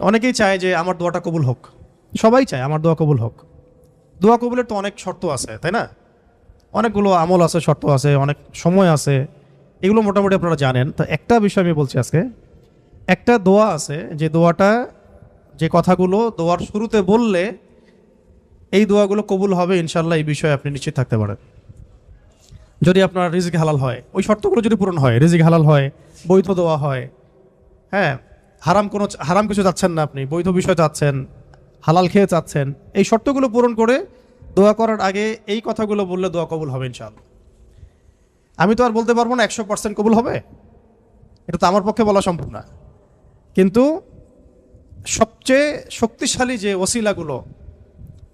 অনেকেই চায় যে আমার দোয়াটা কবুল হোক, সবাই চায় আমার দোয়া কবুল হোক। দোয়া কবুলের তো অনেক শর্ত আছে, তাই না? অনেকগুলো আমল আছে, শর্ত আছে, অনেক সময় আছে, এগুলো মোটামুটি আপনারা জানেন। তো একটা বিষয় আমি বলছি আজকে, একটা দোয়া আছে যে দোয়াটা, যে কথাগুলো দোয়ার শুরুতে বললে এই দোয়াগুলো কবুল হবে ইনশাল্লাহ, এই বিষয়ে আপনি নিশ্চিত থাকতে পারেন। যদি আপনার রিজিক হালাল হয়, ওই শর্তগুলো যদি পূরণ হয়, রিজিক হালাল হয়, বৈধ দোয়া হয়, হ্যাঁ, হারাম কিছু চাচ্ছেন না, আপনি বৈধ বিষয় চাচ্ছেন, হালাল খেয়ে চাচ্ছেন, এই শর্তগুলো পূরণ করে দোয়া করার আগে এই কথাগুলো বললে দোয়া কবুল হবে ইনশাআল্লাহ। আমি তো আর বলতে পারবো না 100% কবুল হবে, এটা তো আমার পক্ষে বলা সম্ভব না। কিন্তু সবচেয়ে শক্তিশালী যে ওসিলাগুলো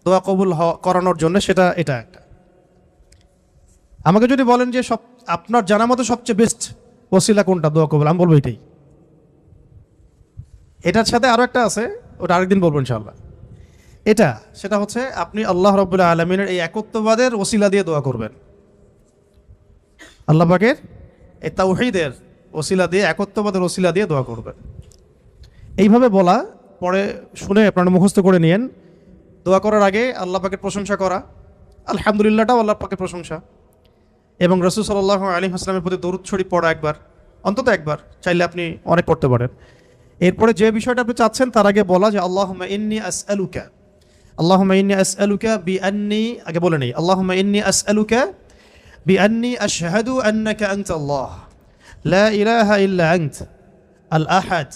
দোয়া কবুল করানোর জন্য, সেটা এটা একটা। আমাকে যদি বলেন যে আপনার জানা মতো সবচেয়ে বেস্ট ওসিলা কোনটা দোয়া কবুল, আমি বলবো এটাই। এটার সাথে আরো একটা আছে, ওটা আরেকদিন বলবো ইনশাআল্লাহ। সেটা হচ্ছে আপনি আল্লাহ রাব্বুল আলামিনের এই একত্ববাদের ওসিলা দিয়ে দোয়া করবেন। আল্লাহ পাকের এই তাওহীদের ওসিলা দিয়ে, একত্ববাদের ওসিলা দিয়ে দোয়া করবেন। এইভাবে বলা, পরে শুনে আপনারা মুখস্থ করে নিয়েন। দোয়া করার আগে আল্লাহ পাকের প্রশংসা করা, আলহামদুলিল্লাহটাও আল্লাহ পাকের প্রশংসা, এবং রাসূল সাল্লাল্লাহু আলাইহি ওয়াসাল্লামের প্রতি দরুদ শরীফ পড়া একবার, অন্তত একবার, চাইলে আপনি অনেক পড়তে পারেন। এরপরে যে বিষয়টা আপনি চাচ্ছেন তার আগে বলা যে আল্লাহুম্মা ইন্নী আসআলুকা বিআন্নী, আগে বলে নেই, আল্লাহুম্মা ইন্নী আসআলুকা বিআন্নী আশহাদু আন্নাকা আনতাল্লাহ লা ইলাহা ইল্লা আনতা আল আহাদ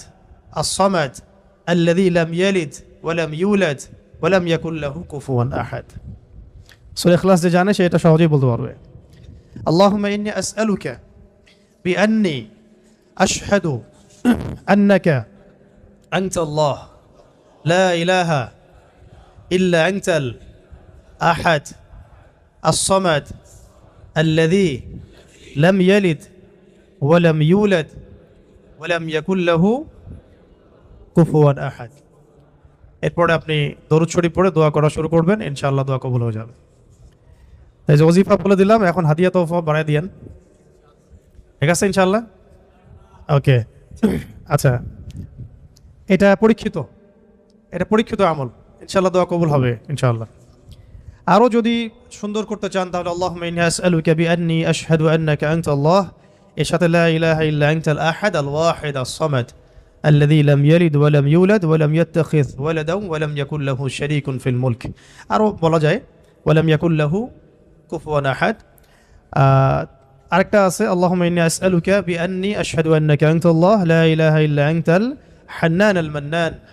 আস-সামাদ আল্লাযী লাম ইয়ালিদ ওয়া লাম ইউলাদ ওয়া লাম ইয়াকুল লাহু কুফুয়ান আহাদ। সূরা ইখলাস যে জানে সে এটা সহজেই বলতে পারবে। আল্লাহুম্মা ইন্নী আসআলুকা বিআন্নী আশহাদু আন্নাকা আনতাল্লাহ লা ইলাহা ইল্লা আনতাল আহাদ আস-সামাদ আল্লাযী লাম ইয়ালিদ ওয়া লাম ইউলাদ ওয়া লাম ইয়াকুল লাহু কুফুয়ান আহাদ। এরপরে আপনি দরুদ শরীফ পড়ে দোয়া করা শুরু করবেন, ইনশাআল্লাহ দোয়া কবুল হয়ে যাবে। তাই যে ওজিফা বলে দিলাম, এখন হাদিয়া তোফা বাড়ায় দিয়েন, ঠিক আছে ইনশাআল্লাহ? ওকে, আচ্ছা, এটা পরীক্ষিত আমল, ইনশাআল্লাহ দোয়া কবুল হবে ইনশাআল্লাহ। আরও যদি সুন্দর করতে চান তাহলে আল্লাহুম্মা ইন্নী আসআলুকা বিআন্নী আশহাদু আন্নাকা আনতাল্লাহ, এর সাথে লা ইলাহা ইল্লা আনতাল আহাদ আল ওয়াহিদ আস-সামাদ আল্লাযী লাম ইয়ালিদ ওয়া লাম ইউলাদ ওয়া লাম ইয়াত্তাখিয ওয়ালাদান ওয়া লাম ইয়াকুল লাহু শারীকুন ফিল মুলক। আরও বলা যায় ওয়া লাম ইয়াকুল লাহু কুফুয়ান আহাদ। আরেকটা আছে আল্লাহুম্মা ইন্নী আসআলুকা বিআন্নী আশহাদু আন্নাকা আনতাল্লাহ লা ইলাহা ইল্লা আনতাল হান্নান আল মান্নান